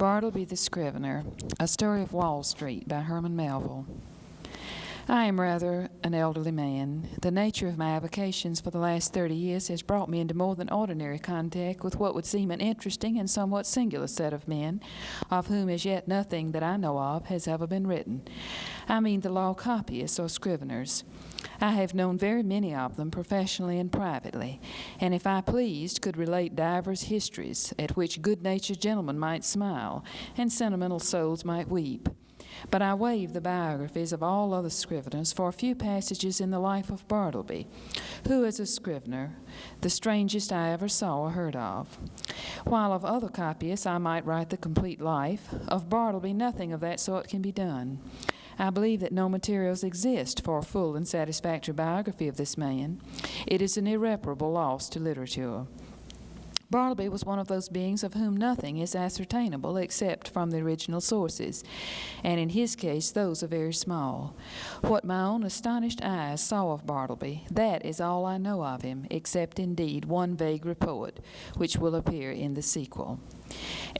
Bartleby the Scrivener, A Story of Wall Street by Herman Melville. I am rather an elderly man. The nature of my avocations for the last 30 years has brought me into more than ordinary contact with what would seem an interesting and somewhat singular set of men, of whom as yet nothing that I know of has ever been written. I mean the law copyists or scriveners. I have known very many of them professionally and privately, and if I pleased could relate divers histories at which good-natured gentlemen might smile and sentimental souls might weep. But I waive the biographies of all other scriveners for a few passages in the life of Bartleby, who as a scrivener, the strangest I ever saw or heard of. While of other copyists I might write the complete life, of Bartleby nothing of that sort can be done. I believe that no materials exist for a full and satisfactory biography of this man. It is an irreparable loss to literature. Bartleby was one of those beings of whom nothing is ascertainable except from the original sources, and in his case those are very small. What my own astonished eyes saw of Bartleby, that is all I know of him, except indeed one vague report, which will appear in the sequel.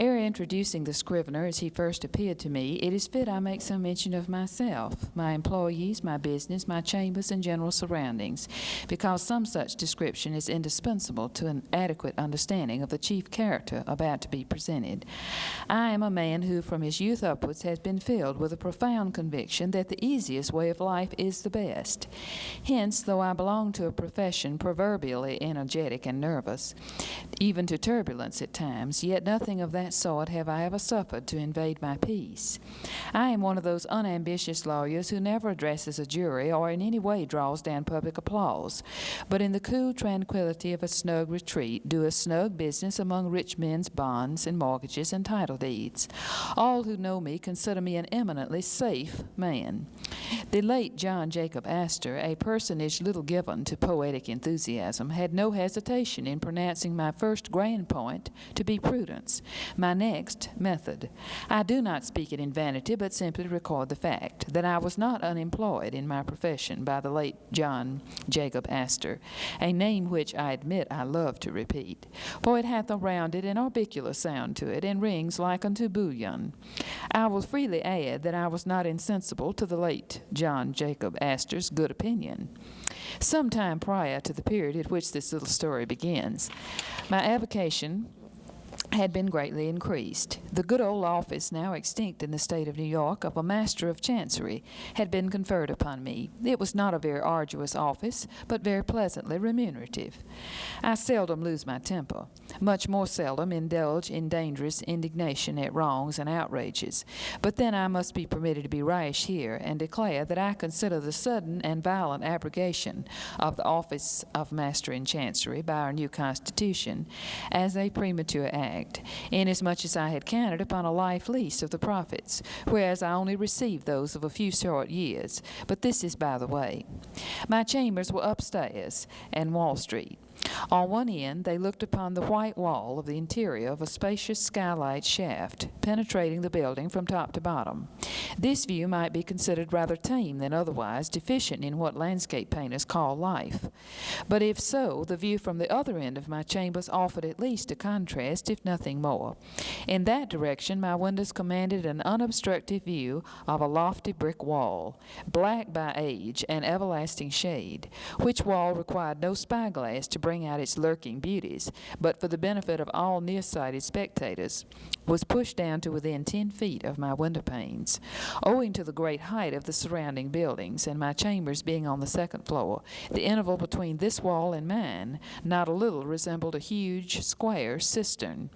Ere introducing the scrivener as he first appeared to me, it is fit I make some mention of myself, my employees, my business, my chambers, and general surroundings, because some such description is indispensable to an adequate understanding of the chief character about to be presented. I am a man who from his youth upwards has been filled with a profound conviction that the easiest way of life is the best. Hence, though I belong to a profession proverbially energetic and nervous, even to turbulence at times, yet nothing of that sort have I ever suffered to invade my peace. I am one of those unambitious lawyers who never addresses a jury or in any way draws down public applause, but in the cool tranquility of a snug retreat do a snug business among rich men's bonds and mortgages and title deeds. All who know me consider me an eminently safe man. The late John Jacob Astor, a personage little given to poetic enthusiasm, had no hesitation in pronouncing my first grand point to be prudence, my next method. I do not speak it in vanity, but simply record the fact that I was not unemployed in my profession by the late John Jacob Astor, a name which I admit I love to repeat, for it hath a rounded and orbicular sound to it, and rings like unto bullion. I will freely add that I was not insensible to the late John Jacob Astor's good opinion. Some time prior to the period at which this little story begins, my avocation had been greatly increased. The good old office, now extinct in the state of New York, of a Master of Chancery, had been conferred upon me. It was not a very arduous office, but very pleasantly remunerative. I seldom lose my temper, much more seldom indulge in dangerous indignation at wrongs and outrages. But then I must be permitted to be rash here, and declare that I consider the sudden and violent abrogation of the office of Master in Chancery by our new Constitution as a premature act, inasmuch as I had counted upon a life lease of the profits, whereas I only received those of a few short years. But this is by the way. My chambers were upstairs and Wall Street. On one end they looked upon the white wall of the interior of a spacious skylight shaft, penetrating the building from top to bottom. This view might be considered rather tame than otherwise deficient in what landscape painters call life. But if so, the view from the other end of my chambers offered at least a contrast, if nothing more. In that direction my windows commanded an unobstructed view of a lofty brick wall, black by age and everlasting shade, which wall required no spyglass to bring out its lurking beauties, but for the benefit of all nearsighted spectators, was pushed down to within 10 feet of my window panes. Owing to the great height of the surrounding buildings, and my chambers being on the second floor, the interval between this wall and mine not a little resembled a huge, square cistern.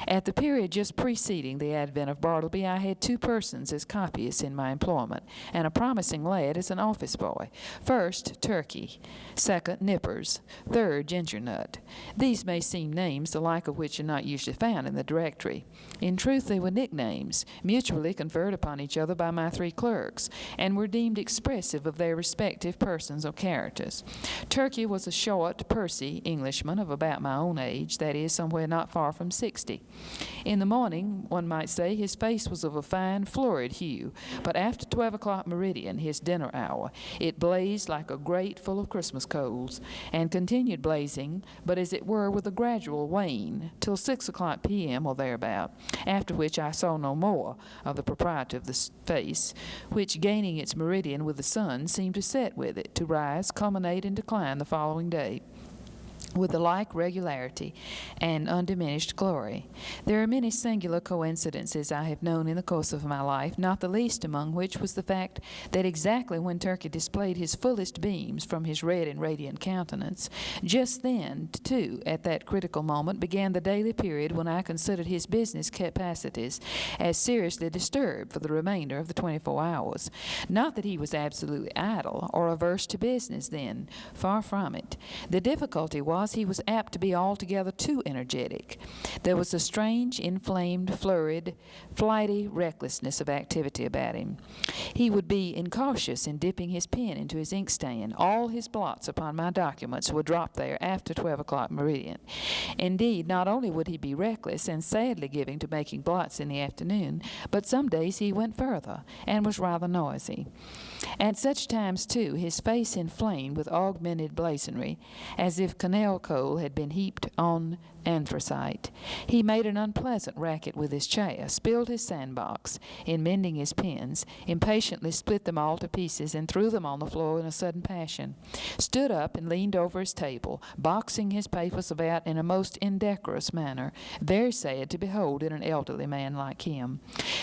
At the period just preceding the advent of Bartleby, I had two persons as copyists in my employment, and a promising lad as an office boy. First, Turkey. Second, Nippers. Third, Ginger Nut. These may seem names the like of which are not usually found in the directory. In truth, they were nicknames, mutually conferred upon each other by my three clerks, and were deemed expressive of their respective persons or characters. Turkey was a short, pursy Englishman of about my own age, that is, somewhere not far from 60. In the morning, one might say, his face was of a fine, florid hue, but after 12 o'clock meridian, his dinner hour, it blazed like a grate full of Christmas coals, and continued blazing, but as it were with a gradual wane, till 6 o'clock p.m. or thereabout. out, after which I saw no more of the proprietor of the face, which, gaining its meridian with the sun, seemed to set with it, to rise, culminate, and decline the following day, with the like regularity and undiminished glory. There are many singular coincidences I have known in the course of my life, not the least among which was the fact that exactly when Turkey displayed his fullest beams from his red and radiant countenance, just then, too, at that critical moment, began the daily period when I considered his business capacities as seriously disturbed for the remainder of the 24 hours. Not that he was absolutely idle or averse to business then, far from it. The difficulty was he was apt to be altogether too energetic. There was a strange, inflamed, flurried, flighty recklessness of activity about him. He would be incautious in dipping his pen into his inkstand. All his blots upon my documents would drop there after 12 o'clock meridian. Indeed, not only would he be reckless and sadly given to making blots in the afternoon, but some days he went further, and was rather noisy. At such times, too, his face inflamed with augmented blazonry, as if canal coal had been heaped on anthracite. He made an unpleasant racket with his chair, spilled his sandbox in mending his pens, impatiently split them all to pieces, and threw them on the floor in a sudden passion, stood up and leaned over his table, boxing his papers about in a most indecorous manner, very sad to behold in an elderly man like him.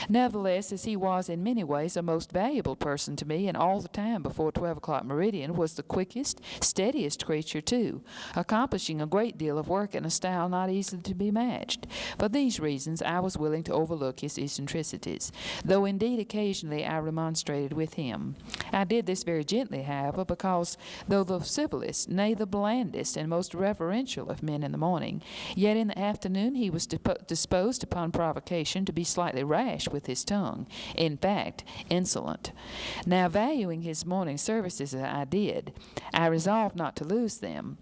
Nevertheless, as he was in many ways a most valuable person to me, and all the time before 12 o'clock meridian was the quickest, steadiest creature too, accomplishing a great deal of work in a style not easily to be matched. For these reasons I was willing to overlook his eccentricities, though indeed occasionally I remonstrated with him. I did this very gently, however, because though the civillest, nay, the blandest and most reverential of men in the morning, yet in the afternoon he was disposed upon provocation to be slightly rash with his tongue, in fact, insolent. Now, valuing his morning services as I did, I resolved not to lose them,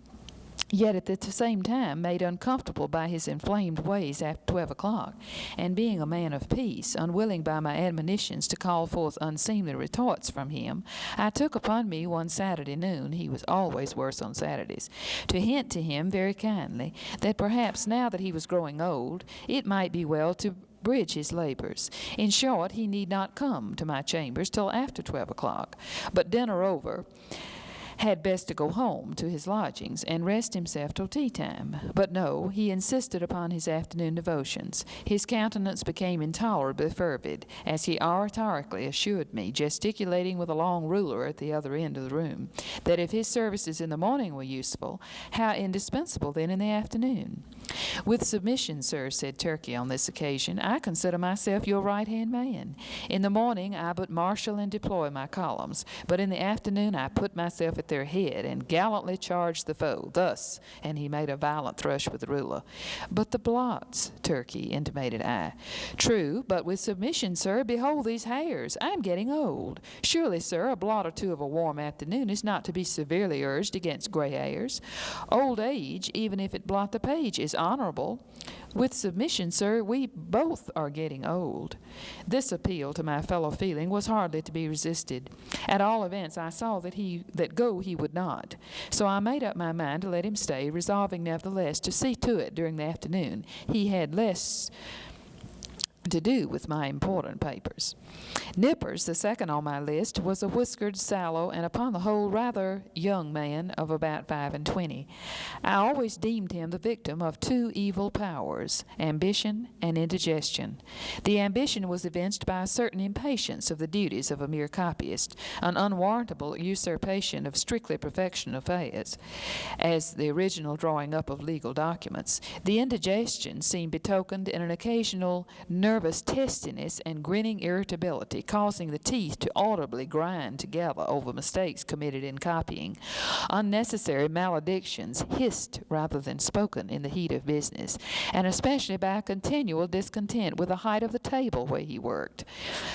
yet at the same time made uncomfortable by his inflamed ways after 12 o'clock, and being a man of peace, unwilling by my admonitions to call forth unseemly retorts from him, I took upon me one Saturday noon, he was always worse on Saturdays, to hint to him very kindly that perhaps now that he was growing old, it might be well to bridge his labors. In short, he need not come to my chambers till after 12 o'clock, but dinner over, had best to go home to his lodgings and rest himself till tea time. But no, he insisted upon his afternoon devotions. His countenance became intolerably fervid, as he oratorically assured me, gesticulating with a long ruler at the other end of the room, that if his services in the morning were useful, how indispensable then in the afternoon. With submission, sir, said Turkey on this occasion, I consider myself your right-hand man. In the morning I but marshal and deploy my columns, but in the afternoon I put myself at their head and gallantly charge the foe, thus, and he made a violent thrush with the ruler. But the blots, Turkey, intimated I. True, but with submission, sir, behold these hairs. I am getting old. Surely, sir, a blot or two of a warm afternoon is not to be severely urged against gray hairs. Old age, even if it blot the page, is honorable. With submission, sir, we both are getting old. This appeal to my fellow feeling was hardly to be resisted. At all events, I saw that go he would not. So I made up my mind to let him stay, resolving nevertheless to see to it during the afternoon he had less to do with my important papers. Nippers, the second on my list, was a whiskered, sallow, and upon the whole rather young man of about 25. I always deemed him the victim of two evil powers, ambition and indigestion. The ambition was evinced by a certain impatience of the duties of a mere copyist, an unwarrantable usurpation of strictly professional affairs, as the original drawing up of legal documents. The indigestion seemed betokened in an occasional nervous testiness and grinning irritability, causing the teeth to audibly grind together over mistakes committed in copying. Unnecessary maledictions hissed rather than spoken in the heat of business, and especially by a continual discontent with the height of the table where he worked.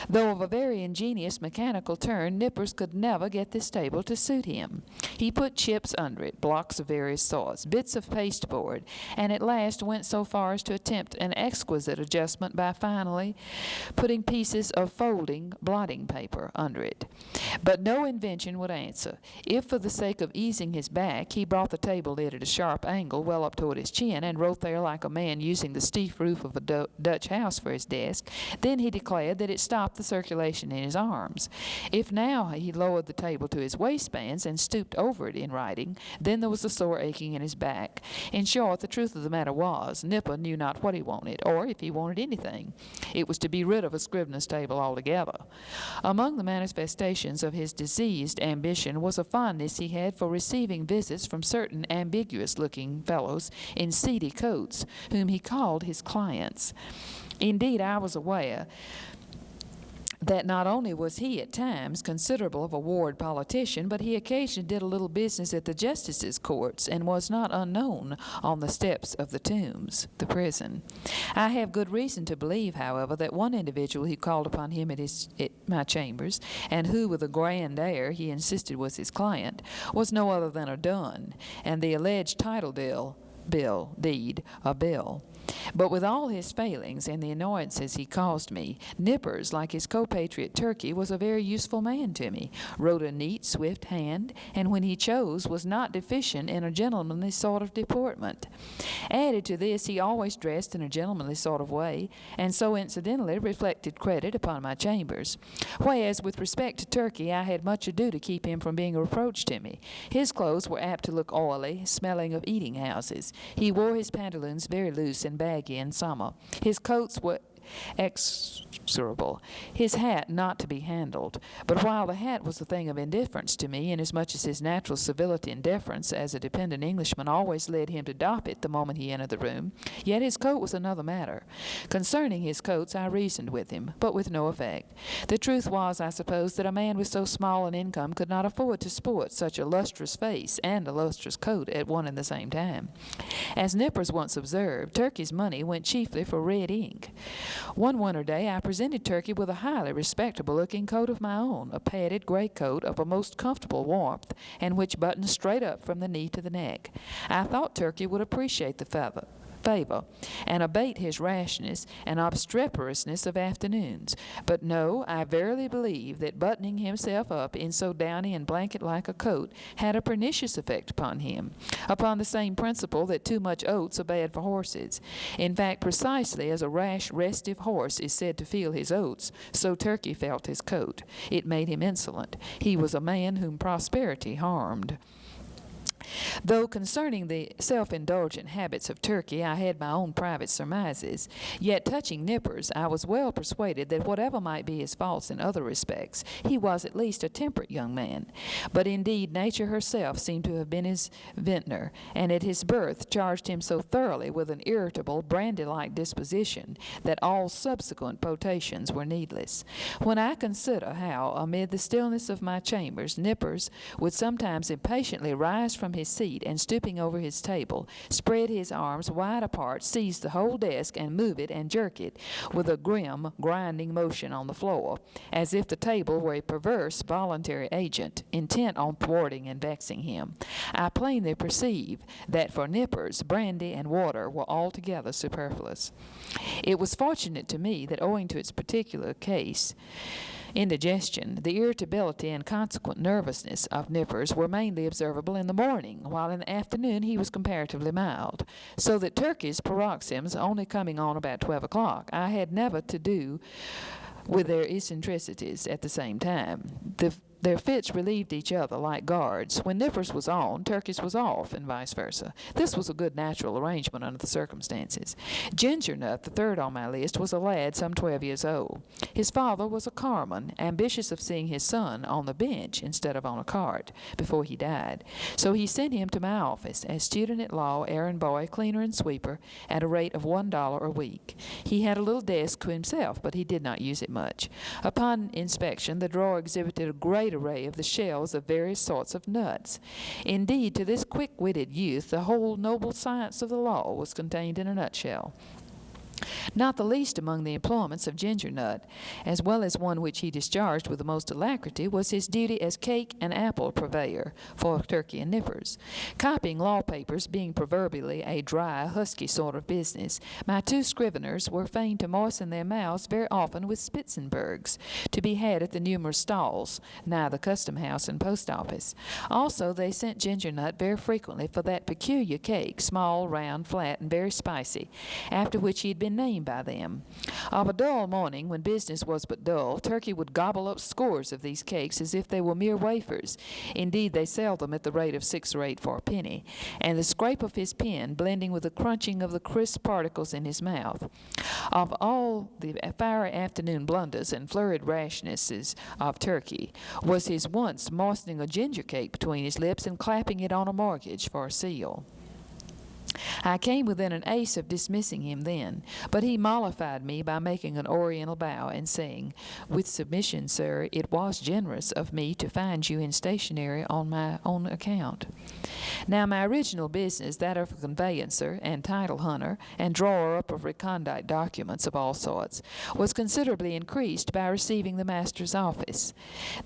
Though of a very ingenious mechanical turn, Nippers could never get this table to suit him. He put chips under it, blocks of various sorts, bits of pasteboard, and at last went so far as to attempt an exquisite adjustment by finally, putting pieces of folding blotting paper under it. But no invention would answer. If for the sake of easing his back, he brought the table lid at a sharp angle well up toward his chin and wrote there like a man using the steep roof of a Dutch house for his desk, then he declared that it stopped the circulation in his arms. If now he lowered the table to his waistbands and stooped over it in writing, then there was a sore aching in his back. In short, the truth of the matter was, Nipper knew not what he wanted, or if he wanted anything. It was to be rid of a scrivener's table altogether. Among the manifestations of his diseased ambition was a fondness he had for receiving visits from certain ambiguous-looking fellows in seedy coats, whom he called his clients. Indeed, I was aware that not only was he at times considerable of a ward politician, but he occasionally did a little business at the justices' courts, and was not unknown on the steps of the Tombs, the prison. I have good reason to believe, however, that one individual who called upon him at my chambers, and who, with a grand air, he insisted was his client, was no other than a Dunn, and the alleged title deed a bill. But with all his failings and the annoyances he caused me, Nippers, like his co-patriot Turkey, was a very useful man to me, wrote a neat, swift hand, and when he chose was not deficient in a gentlemanly sort of deportment. Added to this, he always dressed in a gentlemanly sort of way, and so incidentally reflected credit upon my chambers. Whereas, with respect to Turkey, I had much ado to keep him from being a reproach to me. His clothes were apt to look oily, smelling of eating houses. He wore his pantaloons very loose and baggy in summer. His coats were execrable, his hat not to be handled. But while the hat was a thing of indifference to me, inasmuch as his natural civility and deference as a dependent Englishman always led him to doff it the moment he entered the room, yet his coat was another matter. Concerning his coats I reasoned with him, but with no effect. The truth was, I suppose, that a man with so small an income could not afford to sport such a lustrous face and a lustrous coat at one and the same time. As Nippers once observed, Turkey's money went chiefly for red ink. One winter day I presented Turkey with a highly respectable-looking coat of my own, a padded gray coat of a most comfortable warmth, and which buttoned straight up from the knee to the neck. I thought Turkey would appreciate the favor, and abate his rashness and obstreperousness of afternoons. But no, I verily believe that buttoning himself up in so downy and blanket-like a coat had a pernicious effect upon him, upon the same principle that too much oats are bad for horses. In fact, precisely as a rash, restive horse is said to feel his oats, so Turkey felt his coat. It made him insolent. He was a man whom prosperity harmed. Though concerning the self-indulgent habits of Turkey I had my own private surmises, yet touching Nippers I was well persuaded that whatever might be his faults in other respects, he was at least a temperate young man. But indeed nature herself seemed to have been his vintner, and at his birth charged him so thoroughly with an irritable, brandy-like disposition that all subsequent potations were needless. When I consider how, amid the stillness of my chambers, Nippers would sometimes impatiently rise from his seat and, stooping over his table, spread his arms wide apart, seize the whole desk, and move it and jerk it with a grim, grinding motion on the floor, as if the table were a perverse, voluntary agent, intent on thwarting and vexing him, I plainly perceive that for Nippers, brandy and water were altogether superfluous. It was fortunate to me that, owing to its particular case, indigestion, the irritability and consequent nervousness of Nippers were mainly observable in the morning, while in the afternoon he was comparatively mild, so that Turkey's paroxysms only coming on about 12 o'clock, I had never to do with their eccentricities at the same time. Their fits relieved each other like guards. When Nippers was on, Turkey's was off, and vice versa. This was a good natural arrangement under the circumstances. Ginger Nut, the third on my list, was a lad some 12 years old. His father was a carman, ambitious of seeing his son on the bench instead of on a cart, before he died. So he sent him to my office as student-at-law, errand boy, cleaner, and sweeper, at a rate of $1 a week. He had a little desk to himself, but he did not use it much. Upon inspection, the drawer exhibited a great array of the shells of various sorts of nuts. Indeed, to this quick-witted youth, the whole noble science of the law was contained in a nutshell. Not the least among the employments of Ginger Nut, as well as one which he discharged with the most alacrity, was his duty as cake and apple purveyor for Turkey and Nippers. Copying law papers being proverbially a dry, husky sort of business, my two scriveners were fain to moisten their mouths very often with Spitzenbergs, to be had at the numerous stalls, nigh the custom house and post office. Also, they sent Ginger Nut very frequently for that peculiar cake, small, round, flat, and very spicy, after which he had been named by them. Of a dull morning, when business was but dull, Turkey would gobble up scores of these cakes as if they were mere wafers. Indeed, they sell them at the rate of 6 or 8 for a penny, and the scrape of his pen blending with the crunching of the crisp particles in his mouth. Of all the fiery afternoon blunders and flurried rashnesses of Turkey was his once moistening a ginger cake between his lips and clapping it on a mortgage for a seal. I came within an ace of dismissing him then, but he mollified me by making an oriental bow and saying, "With submission, sir, it was generous of me to find you in stationery on my own account." Now my original business, that of a conveyancer and title hunter and drawer up of recondite documents of all sorts, was considerably increased by receiving the master's office.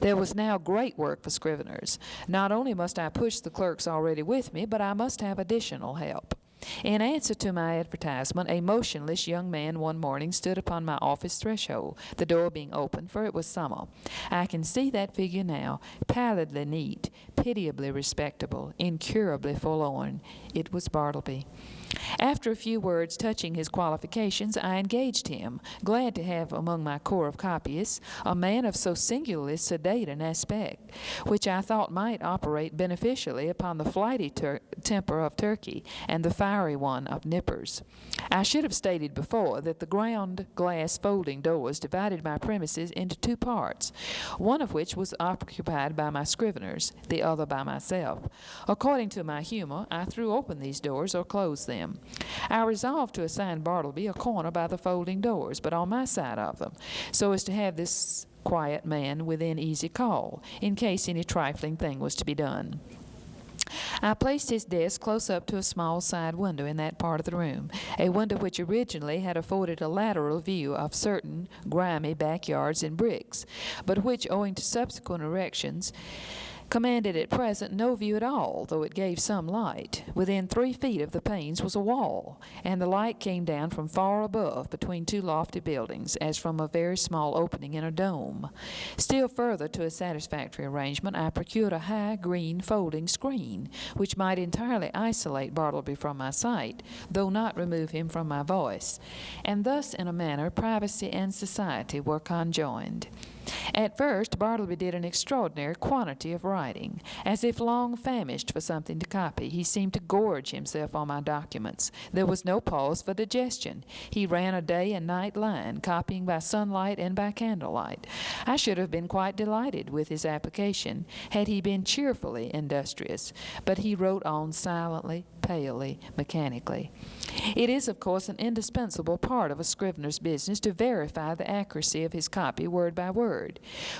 There was now great work for scriveners. Not only must I push the clerks already with me, but I must have additional help. In answer to my advertisement, a motionless young man one morning stood upon my office threshold, the door being open, for it was summer. I can see that figure now, pallidly neat, pitiably respectable, incurably forlorn. It was Bartleby. After a few words touching his qualifications, I engaged him, glad to have among my corps of copyists a man of so singularly sedate an aspect, which I thought might operate beneficially upon the flighty temper of Turkey and the fiery one of Nippers. I should have stated before that the ground glass folding doors divided my premises into 2 parts, one of which was occupied by my scriveners, the other by myself. According to my humor, I threw open these doors or closed them. I resolved to assign Bartleby a corner by the folding doors, but on my side of them, so as to have this quiet man within easy call, in case any trifling thing was to be done. I placed his desk close up to a small side window in that part of the room, a window which originally had afforded a lateral view of certain grimy backyards and bricks, but which, owing to subsequent erections, commanded at present no view at all, though it gave some light. Within 3 feet of the panes was a wall, and the light came down from far above between 2 lofty buildings, as from a very small opening in a dome. Still further to a satisfactory arrangement, I procured a high green folding screen, which might entirely isolate Bartleby from my sight, though not remove him from my voice. And thus, in a manner, privacy and society were conjoined. At first, Bartleby did an extraordinary quantity of writing. As if long famished for something to copy, he seemed to gorge himself on my documents. There was no pause for digestion. He ran a day and night line, copying by sunlight and by candlelight. I should have been quite delighted with his application had he been cheerfully industrious, but he wrote on silently, palely, mechanically. It is, of course, an indispensable part of a scrivener's business to verify the accuracy of his copy word by word.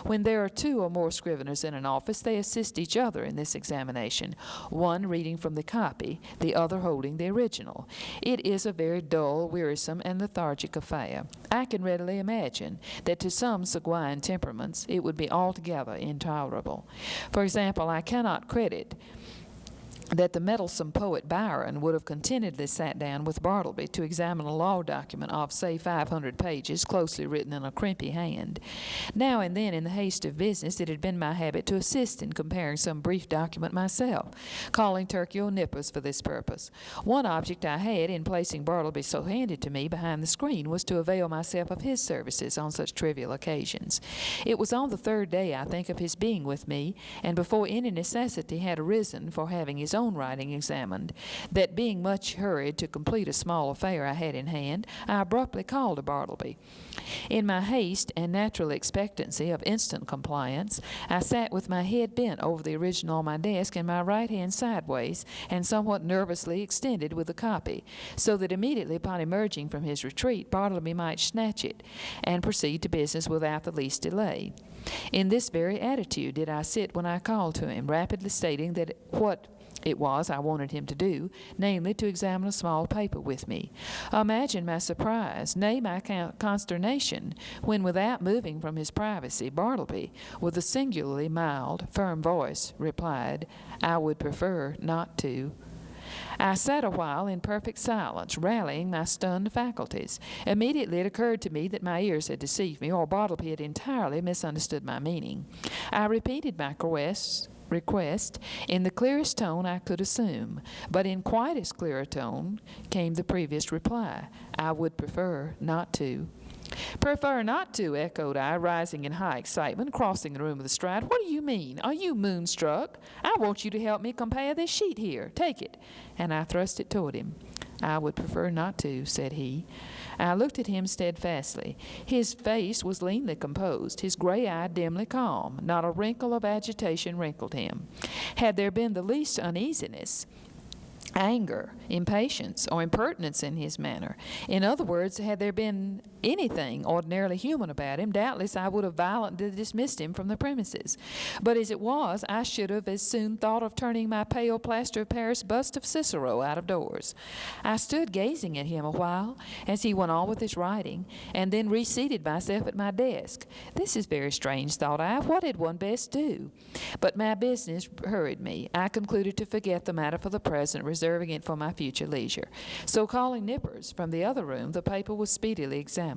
When there are 2 or more scriveners in an office, they assist each other in this examination, one reading from the copy, the other holding the original. It is a very dull, wearisome, and lethargic affair. I can readily imagine that to some sanguine temperaments it would be altogether intolerable. For example, I cannot credit that the meddlesome poet Byron would have contentedly sat down with Bartleby to examine a law document of, say, 500 pages, closely written in a crimpy hand. Now and then, in the haste of business, it had been my habit to assist in comparing some brief document myself, calling Turkey or Nippers for this purpose. One object I had in placing Bartleby so handed to me behind the screen was to avail myself of his services on such trivial occasions. It was on the 3rd day, I think, of his being with me, and before any necessity had arisen for having his own writing examined, that being much hurried to complete a small affair I had in hand, I abruptly called to Bartleby. In my haste and natural expectancy of instant compliance, I sat with my head bent over the original on my desk and my right hand sideways and somewhat nervously extended with the copy, so that immediately upon emerging from his retreat, Bartleby might snatch it and proceed to business without the least delay. In this very attitude did I sit when I called to him, rapidly stating that what it was I wanted him to do, namely to examine a small paper with me. Imagine my surprise, nay, my consternation, when without moving from his privacy, Bartleby, with a singularly mild, firm voice, replied, "I would prefer not to." I sat a while in perfect silence, rallying my stunned faculties. Immediately it occurred to me that my ears had deceived me, or Bartleby had entirely misunderstood my meaning. I repeated my request in the clearest tone I could assume, but in quite as clear a tone came the previous reply, "I would prefer not to." "Prefer not to," echoed I, rising in high excitement, crossing the room with a stride. "What do you mean? Are you moonstruck? I want you to help me compare this sheet here. Take it." And I thrust it toward him. "I would prefer not to," said he. I looked at him steadfastly. His face was leanly composed, his gray eye dimly calm. Not a wrinkle of agitation wrinkled him. Had there been the least uneasiness, anger, impatience, or impertinence in his manner, in other words, had there been anything ordinarily human about him, doubtless I would have violently dismissed him from the premises. But as it was, I should have as soon thought of turning my pale plaster of Paris bust of Cicero out of doors. I stood gazing at him a while as he went on with his writing, and then reseated myself at my desk. This is very strange, thought I. What had one best do? But my business hurried me. I concluded to forget the matter for the present, reserving it for my future leisure. So calling Nippers from the other room, the paper was speedily examined.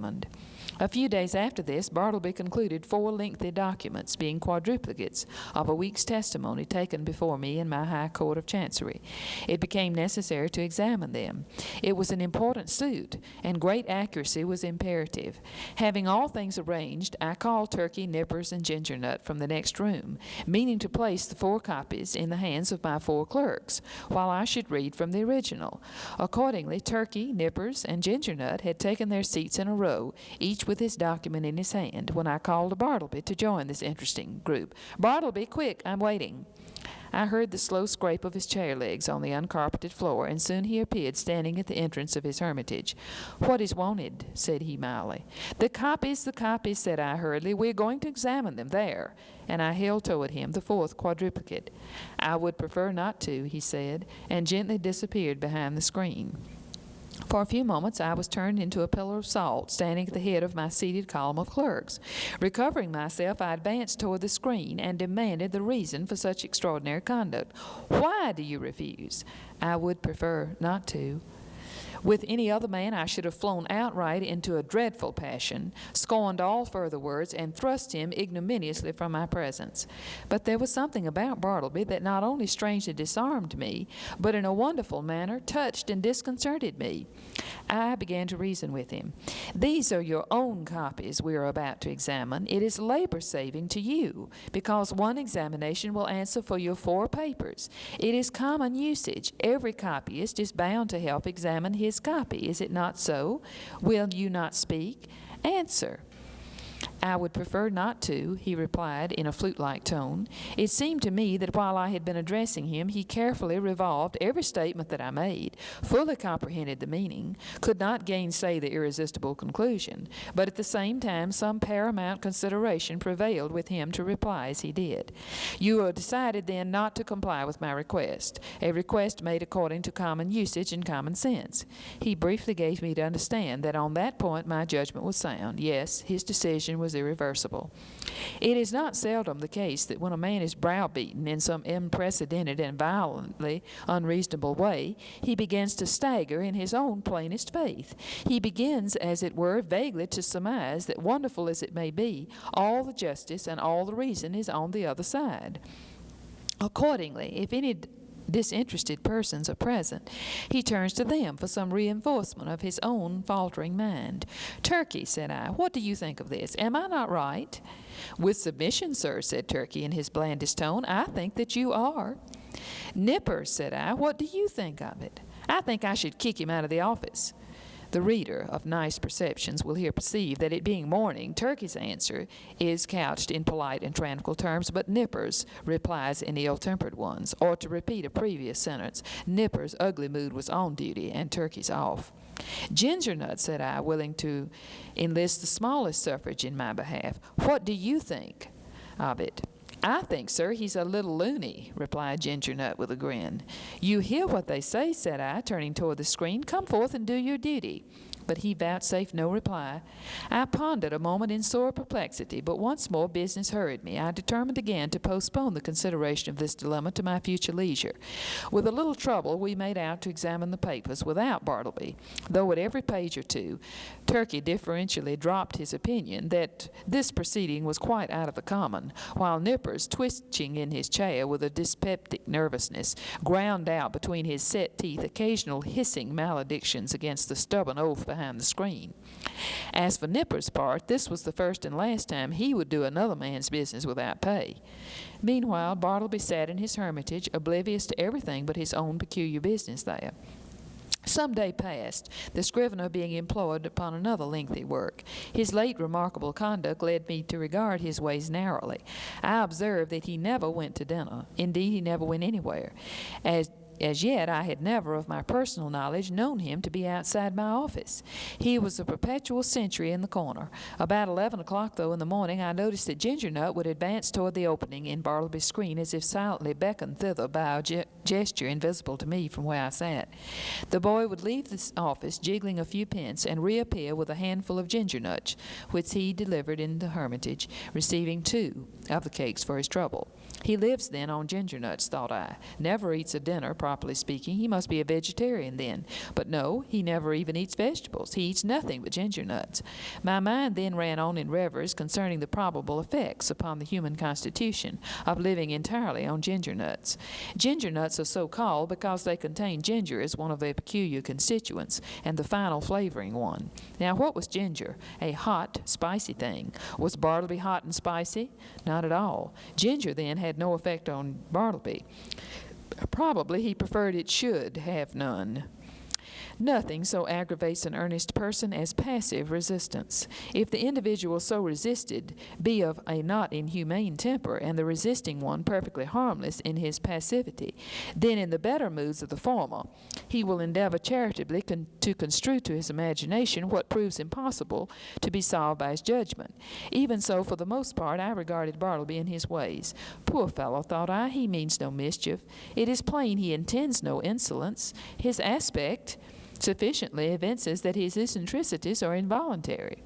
A few days after this, Bartleby concluded 4 lengthy documents, being quadruplicates of a week's testimony taken before me in my High Court of Chancery. It became necessary to examine them. It was an important suit, and great accuracy was imperative. Having all things arranged, I called Turkey, Nippers, and Gingernut from the next room, meaning to place the 4 copies in the hands of my 4 clerks, while I should read from the original. Accordingly, Turkey, Nippers, and Gingernut had taken their seats in a row, each with his document in his hand, when I called to Bartleby to join this interesting group. "Bartleby, quick, I'm waiting." I heard the slow scrape of his chair legs on the uncarpeted floor, and soon he appeared standing at the entrance of his hermitage. "What is wanted?" said he mildly. The copies," said I hurriedly. "We're going to examine them there." And I held toward him the 4th quadruplicate. "I would prefer not to," he said, and gently disappeared behind the screen. For a few moments I was turned into a pillar of salt, standing at the head of my seated column of clerks. Recovering myself, I advanced toward the screen and demanded the reason for such extraordinary conduct. "Why do you refuse?" "I would prefer not to." With any other man, I should have flown outright into a dreadful passion, scorned all further words, and thrust him ignominiously from my presence. But there was something about Bartleby that not only strangely disarmed me, but in a wonderful manner touched and disconcerted me. I began to reason with him. "These are your own copies we are about to examine. It is labor-saving to you, because one examination will answer for your 4 papers. It is common usage. Every copyist is bound to help examine his copy. Is it not so? Will you not speak? Answer." "I would prefer not to," he replied in a flute-like tone. It seemed to me that while I had been addressing him, he carefully revolved every statement that I made, fully comprehended the meaning, could not gainsay the irresistible conclusion, but at the same time some paramount consideration prevailed with him to reply as he did. "You have decided, then, not to comply with my request, a request made according to common usage and common sense." He briefly gave me to understand that on that point my judgment was sound. Yes, his decision was irreversible. It is not seldom the case that when a man is browbeaten in some unprecedented and violently unreasonable way, he begins to stagger in his own plainest faith. He begins, as it were, vaguely to surmise that, wonderful as it may be, all the justice and all the reason is on the other side. Accordingly, if any disinterested persons are present, he turns to them for some reinforcement of his own faltering mind. "Turkey," said I, "what do you think of this? Am I not right?" "With submission, sir," said Turkey in his blandest tone, "I think that you are." "Nipper," said I, "what do you think of it?" "I think I should kick him out of the office." The reader of nice perceptions will here perceive that it being morning, Turkey's answer is couched in polite and tranquil terms, but Nipper's replies in ill-tempered ones. Or to repeat a previous sentence, Nipper's ugly mood was on duty and Turkey's off. "Gingernut," said I, willing to enlist the smallest suffrage in my behalf, "what do you think of it?" "I think, sir, he's a little loony," replied Ginger Nut with a grin. "You hear what they say," said I, turning toward the screen. "Come forth and do your duty." But he vouchsafed no reply. I pondered a moment in sore perplexity, but once more business hurried me. I determined again to postpone the consideration of this dilemma to my future leisure. With a little trouble, we made out to examine the papers without Bartleby, though at every page or two, Turkey deferentially dropped his opinion that this proceeding was quite out of the common, while Nippers, twitching in his chair with a dyspeptic nervousness, ground out between his set teeth occasional hissing maledictions against the stubborn oaf behind the screen. As for Nipper's part, this was the first and last time he would do another man's business without pay. Meanwhile, Bartleby sat in his hermitage, oblivious to everything but his own peculiar business there. Some day passed, the scrivener being employed upon another lengthy work. His late remarkable conduct led me to regard his ways narrowly. I observed that he never went to dinner. Indeed, he never went anywhere. As yet, I had never, of my personal knowledge, known him to be outside my office. He was a perpetual sentry in the corner. About 11 o'clock, though, in the morning, I noticed that Ginger Nut would advance toward the opening in Bartleby's screen as if silently beckoned thither by a gesture invisible to me from where I sat. The boy would leave the office, jiggling a few pence, and reappear with a handful of ginger nuts, which he delivered in the hermitage, receiving 2 of the cakes for his trouble. He lives, then, on ginger nuts, thought I. Never eats a dinner, properly speaking. He must be a vegetarian, then. But no, he never even eats vegetables. He eats nothing but ginger nuts. My mind then ran on in reveries concerning the probable effects upon the human constitution of living entirely on ginger nuts. Ginger nuts are so called because they contain ginger as one of their peculiar constituents, and the final flavoring one. Now, what was ginger? A hot, spicy thing. Was Bartleby hot and spicy? Not at all. Ginger, then, had no effect on Bartleby. Probably he preferred it should have none. Nothing so aggravates an earnest person as passive resistance. If the individual so resisted be of a not inhumane temper, and the resisting one perfectly harmless in his passivity, then in the better moods of the former, he will endeavor charitably to construe to his imagination what proves impossible to be solved by his judgment. Even so, for the most part, I regarded Bartleby in his ways. Poor fellow, thought I, he means no mischief. It is plain he intends no insolence. His aspect sufficiently evinces that his eccentricities are involuntary.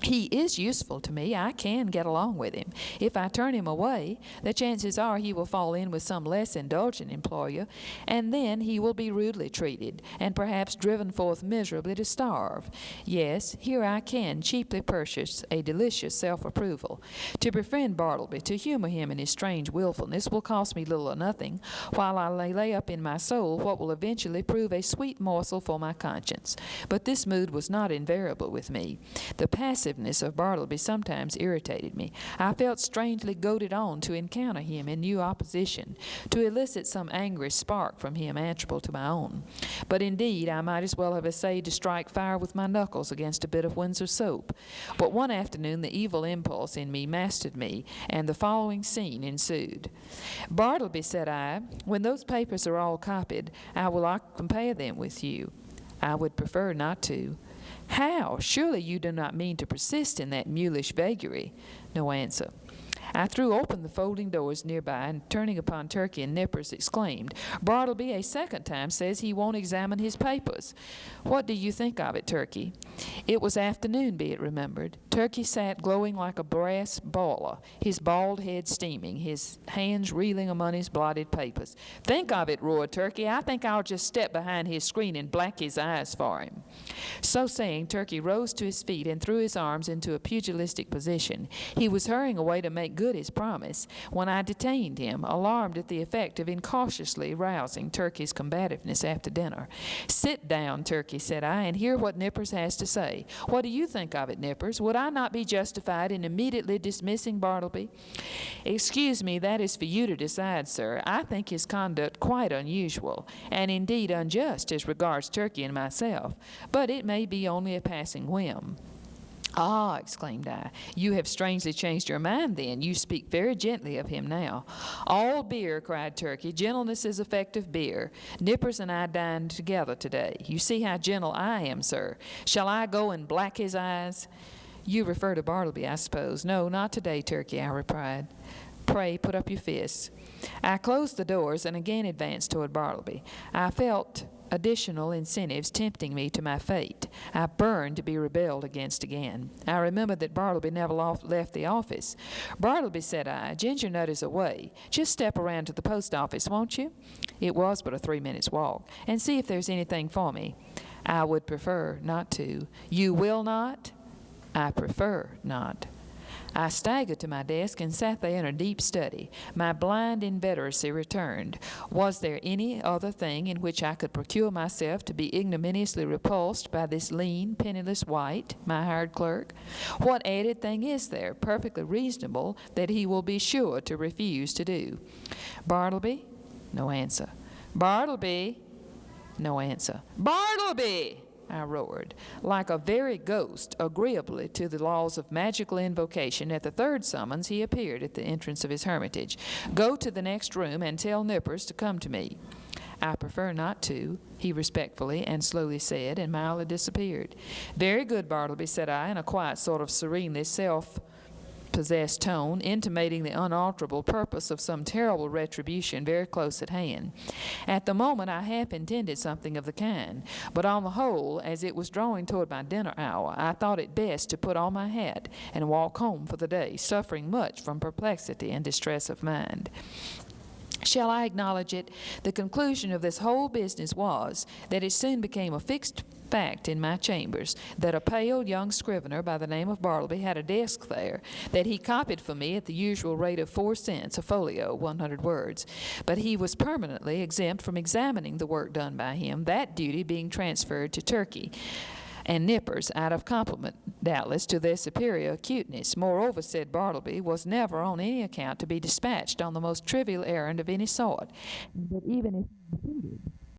He is useful to me. I can get along with him. If I turn him away, the chances are he will fall in with some less indulgent employer, and then he will be rudely treated, and perhaps driven forth miserably to starve. Yes, here I can cheaply purchase a delicious self-approval. To befriend Bartleby, to humor him in his strange willfulness, will cost me little or nothing, while I lay up in my soul what will eventually prove a sweet morsel for my conscience. But this mood was not invariable with me. The passiveness of Bartleby sometimes irritated me. I felt strangely goaded on to encounter him in new opposition, to elicit some angry spark from him answerable to my own. But indeed, I might as well have essayed to strike fire with my knuckles against a bit of Windsor soap. But one afternoon the evil impulse in me mastered me, and the following scene ensued. "Bartleby," said I, "when those papers are all copied, I will compare them with you." "I would prefer not to." "How? Surely you do not mean to persist in that mulish vagary?" No answer. I threw open the folding doors nearby, and turning upon Turkey and Nippers, exclaimed, "Bartleby a second time says he won't examine his papers. What do you think of it, Turkey?" It was afternoon, be it remembered. Turkey sat glowing like a brass boiler, his bald head steaming, his hands reeling among his blotted papers. "Think of it," roared Turkey. "I think I'll just step behind his screen and black his eyes for him." So saying, Turkey rose to his feet and threw his arms into a pugilistic position. He was hurrying away to make good his promise when I detained him, alarmed at the effect of incautiously rousing Turkey's combativeness after dinner. "Sit down, Turkey," said I, "and hear what Nippers has to say. What do you think of it, Nippers? Would I not be justified in immediately dismissing Bartleby?" "Excuse me, that is for you to decide, sir. I think his conduct quite unusual, and indeed unjust as regards Turkey and myself, but it may be only a passing whim." "Ah," exclaimed I, "you have strangely changed your mind, then. You speak very gently of him now." "All beer," cried Turkey. "Gentleness is effective beer. Nippers and I dined together today. You see how gentle I am, sir. Shall I go and black his eyes?" "You refer to Bartleby, I suppose." "No, not today, Turkey," I replied. Pray put up your fists. I closed the doors and again advanced toward Bartleby. I felt additional incentives tempting me to my fate. I burned to be rebelled against again. I remembered that Bartleby never left the office. "Bartleby," said I, "Ginger Nut is away. Just step around to the post office, won't you?" It was but a 3 minutes walk. "And see if there's anything for me." "I would prefer not to." "You will not?" "I prefer not." I staggered to my desk and sat there in a deep study. My blind inveteracy returned. Was there any other thing in which I could procure myself to be ignominiously repulsed by this lean, penniless wight, my hired clerk? What added thing is there, perfectly reasonable, that he will be sure to refuse to do? "Bartleby?" No answer. "Bartleby?" No answer. "Bartleby!" I roared. Like a very ghost, agreeably to the laws of magical invocation, at the third summons he appeared at the entrance of his hermitage. "Go to the next room and tell Nippers to come to me." "I prefer not to," he respectfully and slowly said, and mildly disappeared. "Very good, Bartleby," said I, in a quiet sort of serenely self-possessed tone, intimating the unalterable purpose of some terrible retribution very close at hand. At the moment I half intended something of the kind, but on the whole, as it was drawing toward my dinner hour, I thought it best to put on my hat and walk home for the day, suffering much from perplexity and distress of mind. Shall I acknowledge it? The conclusion of this whole business was that it soon became a fixed fact in my chambers that a pale young scrivener by the name of Bartleby had a desk there, that he copied for me at the usual rate of 4 cents a folio, 100 words. But he was permanently exempt from examining the work done by him, that duty being transferred to Turkey and Nippers, out of compliment, doubtless, to their superior acuteness. Moreover, said Bartleby, was never on any account to be dispatched on the most trivial errand of any sort. But even if